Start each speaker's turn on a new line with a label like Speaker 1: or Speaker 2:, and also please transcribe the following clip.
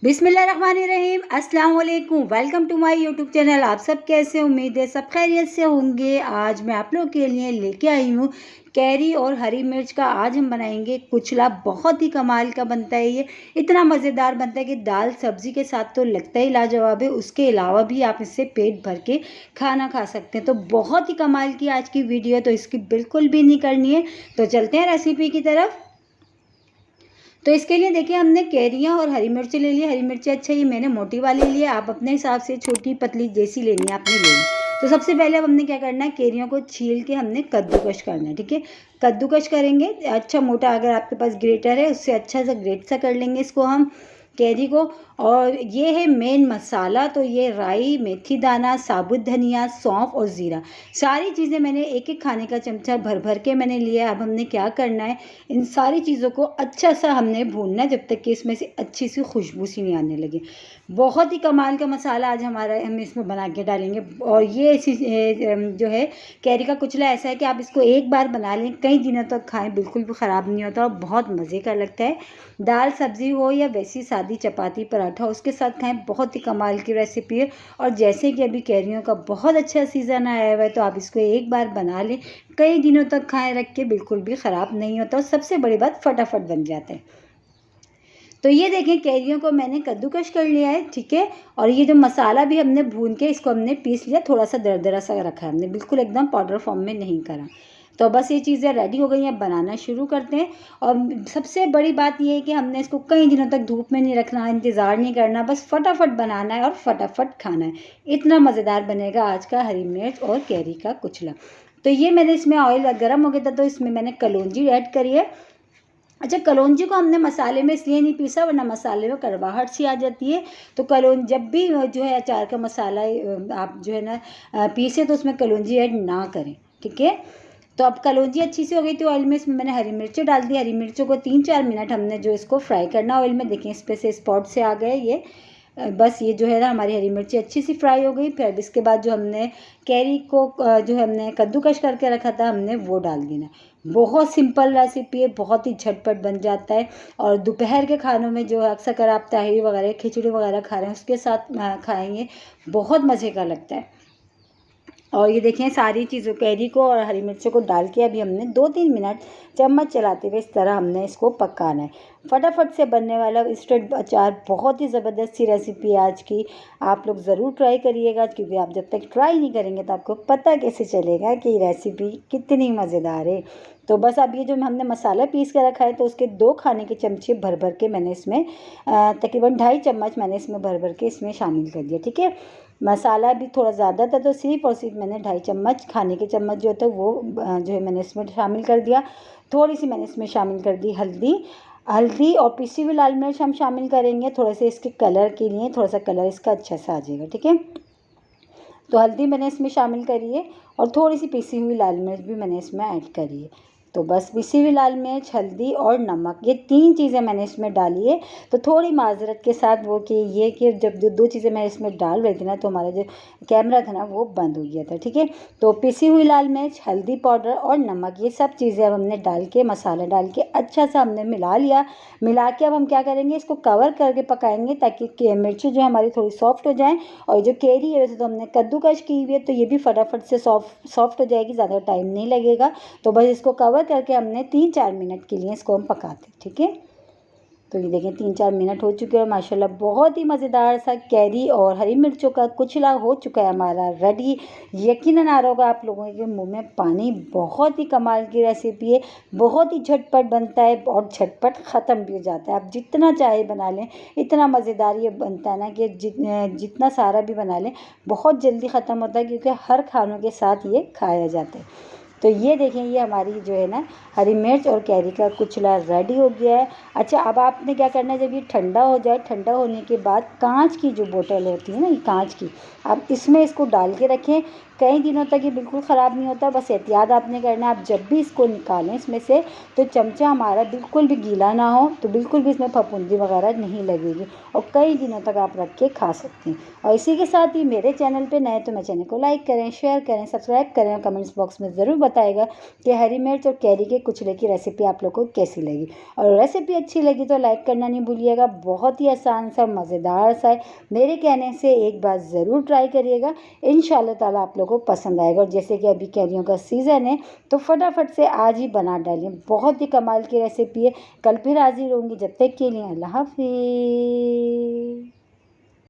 Speaker 1: बिस्मिल्लाहिर्रहमानिर्रहीम, अस्सलाम वालेकुम। Welcome to my YouTube channel. आप सब कैसे, उम्मीद है सब खैरियत से होंगे। आज मैं आप लोग के लिए लेके आई हूँ कैरी और हरी मिर्च का। आज हम बनाएंगे कुचला। बहुत ही कमाल का बनता है ये, इतना मज़ेदार बनता है कि दाल सब्ज़ी के साथ तो लगता ही लाजवाब है। उसके अलावा भी आप इससे पेट भर के खाना खा सकते हैं। तो बहुत ही कमाल की आज की वीडियो, तो इसकी बिल्कुल भी नहीं करनी है। तो चलते हैं रेसिपी की तरफ। तो इसके लिए देखिए, हमने कैरियाँ और हरी मिर्च ले ली। हरी मिर्च अच्छा, ये मैंने मोटी वाली ली है, आप अपने हिसाब से छोटी पतली जैसी लेनी है आपने ले ली। तो सबसे पहले अब हमने क्या करना है, कैरियों को छील के हमने कद्दूकश करना है। ठीक है, कद्दूकश करेंगे अच्छा मोटा, अगर आपके पास ग्रेटर है उससे अच्छा सा ग्रेट सा कर लेंगे इसको हम कैरी को। और ये है मेन मसाला, तो ये राई, मेथी दाना, साबुत धनिया, सौंफ और ज़ीरा, सारी चीज़ें मैंने एक एक खाने का चमचा भर भर के मैंने लिया है। अब हमने क्या करना है, इन सारी चीज़ों को अच्छा सा हमने भूनना है जब तक कि इसमें से अच्छी सी खुशबू सी नहीं आने लगे। बहुत ही कमाल का मसाला आज हमारा हम इसमें बना के डालेंगे। और ये जो है कैरी का कुचला ऐसा है कि आप इसको एक बार बना लें, कई दिनों तक खाएं, बिल्कुल भी ख़राब नहीं होता और बहुत मज़े का लगता है। दाल सब्ज़ी हो या वैसी सादी चपाती पराठा, उसके साथ खाएं, बहुत ही कमाल की रेसिपी है। और जैसे कि अभी कैरियों का बहुत अच्छा सीज़न आया हुआ है, तो आप इसको एक बार बना लें, कई दिनों तक खाए रख के, बिल्कुल भी ख़राब नहीं होता और सबसे बड़ी बात फटाफट बन जाता है। तो ये देखें, कैरियों को मैंने कद्दूकश कर लिया है। ठीक है, और ये जो मसाला भी हमने भून के इसको हमने पीस लिया, थोड़ा सा दरदरा सा रखा है हमने, बिल्कुल एकदम पाउडर फॉर्म में नहीं करा। तो बस ये चीज़ें रेडी हो गई हैं, बनाना शुरू करते हैं। और सबसे बड़ी बात ये है कि हमने इसको कई दिनों तक धूप में नहीं रखना, इंतज़ार नहीं करना, बस फटाफट बनाना है और फटाफट खाना है। इतना मज़ेदार बनेगा आज का हरी मिर्च और कैरी का कुचला। तो ये मैंने इसमें ऑयल गर्म हो गया था, तो इसमें मैंने कलौंजी ऐड करी है। अच्छा, कलौंजी को हमने मसाले में इसलिए नहीं पीसा, वरना मसाले में कड़वाहट सी आ जाती है। तो जब भी जो है अचार का मसाला आप जो है ना पीसे, तो उसमें कलौंजी ऐड ना करें। ठीक है, तो अब कलौंजी अच्छी सी हो गई थी ऑयल में, इसमें मैंने हरी मिर्चें डाल दी। हरी मिर्चों को 3-4 मिनट हमने जो इसको फ्राई करना ऑयल में। देखें, इस पे से स्पॉट से आ गए ये। बस ये जो है ना हमारी हरी मिर्ची अच्छी सी फ्राई हो गई। फिर इसके बाद जो हमने कैरी को जो है हमने कद्दूकश करके रखा था, हमने वो डाल देना। बहुत सिंपल रेसिपी है, बहुत ही झटपट बन जाता है। और दोपहर के खानों में जो अक्सर आप ताहिरी वगैरह खिचड़ी वगैरह खा रहे हैं, उसके साथ खाएंगे, बहुत मज़े का लगता है। और ये देखें, सारी चीज़ों कैरी को और हरी मिर्चों को डाल के अभी हमने 2-3 मिनट चम्मच चलाते हुए इस तरह हमने इसको पकाना है। फटाफट से बनने वाला इंस्टेंट अचार, बहुत ही ज़बरदस्त सी रेसिपी है आज की। आप लोग ज़रूर ट्राई करिएगा, क्योंकि आप जब तक ट्राई नहीं करेंगे तो आपको पता कैसे चलेगा कि रेसिपी कितनी मज़ेदार है। तो बस अब ये जो हमने मसाला पीस कर रखा है, तो उसके 2 खाने के चमचे भर भर के मैंने इसमें तकरीबन 2.5 चम्मच मैंने इसमें भर भर के इसमें शामिल कर दिया। ठीक है, मसाला भी थोड़ा ज़्यादा था, तो सिर्फ और सिर्फ मैंने 2.5 चम्मच खाने के चम्मच जो होता है वो जो है मैंने इसमें शामिल कर दिया। थोड़ी सी मैंने इसमें शामिल कर दी हल्दी और पिसी हुई लाल मिर्च हम शामिल करेंगे, थोड़े से इसके कलर के लिए, थोड़ा सा कलर इसका अच्छा सा आ जाएगा। ठीक है, तो हल्दी मैंने इसमें शामिल करी है और थोड़ी सी पिसी हुई लाल मिर्च भी मैंने इसमें ऐड करी है। तो बस पिसी हुई लाल मिर्च, हल्दी और नमक, ये 3 चीज़ें मैंने इसमें डाली है। तो थोड़ी माजरत के साथ वो कि ये कि जब जो 2 चीज़ें मैं इसमें डाल रही थी ना, तो हमारा जो कैमरा था ना वो बंद हो गया था। ठीक है, तो पिसी हुई लाल मिर्च, हल्दी पाउडर और नमक, ये सब चीज़ें अब हमने डाल के, मसाला डाल के अच्छा सा हमने मिला लिया। मिला के अब हम क्या करेंगे, इसको कवर करके पकाएंगे, ताकि मिर्ची जो हमारी थोड़ी सॉफ्ट हो जाए। और जो कैरी है, वैसे तो हमने कद्दूकश की हुई है, तो ये भी फटाफट से सॉफ्ट हो जाएगी, ज़्यादा टाइम नहीं लगेगा। तो बस इसको कवर करके हमने 3-4 मिनट के लिए इसको हम पकाते। ठीक है, तो ये देखें 3-4 मिनट हो चुके हैं, माशाल्लाह बहुत ही मज़ेदार सा कैरी और हरी मिर्चों का कुचला हो चुका है हमारा रेडी। यकीनन आ रहा होगा आप लोगों के मुंह में पानी। बहुत ही कमाल की रेसिपी है, बहुत ही झटपट बनता है और झटपट ख़त्म भी हो जाता है। आप जितना चाहे बना लें, इतना मज़ेदार ये बनता है ना कि जितना सारा भी बना लें, बहुत जल्दी ख़त्म होता है, क्योंकि हर खानों के साथ ये खाया जाता है। तो ये देखें, ये हमारी जो है ना हरी मिर्च और कैरी का कुचला रेडी हो गया है। अच्छा, अब आपने क्या करना है, जब ये ठंडा हो जाए, ठंडा होने के बाद कांच की जो बोतल होती है ना, ये कांच की, आप इसमें इसको डाल के रखें। कई दिनों तक ये बिल्कुल ख़राब नहीं होता। बस एहतियात आपने करना है, आप जब भी इसको निकालें इसमें से तो चमचा हमारा बिल्कुल भी गीला ना हो, तो बिल्कुल भी इसमें फफूंदी वगैरह नहीं लगेगी और कई दिनों तक आप रख के खा सकते हैं। और इसी के साथ ही मेरे चैनल पे नए तो मेरे चैनल को लाइक करें, शेयर करें, सब्सक्राइब करें और कमेंट्स बॉक्स में ज़रूर बताइएगा कि हरी मिर्च और कैरी के कुचले की रेसिपी आप लोग को कैसी लगी। और रेसिपी अच्छी लगी तो लाइक करना नहीं भूलिएगा। बहुत ही आसान सा मज़ेदार सा है, मेरे कहने से एक बार ज़रूर ट्राई करिएगा, इंशाल्लाह ताला आप लोगों को पसंद आएगा। और जैसे कि अभी कैरियों का सीज़न है तो फटाफट से आज ही बना डालिए, बहुत ही कमाल की रेसिपी है। कल फिर हाजिर होंगी, जब तक के लिए अल्लाह हाफिज़।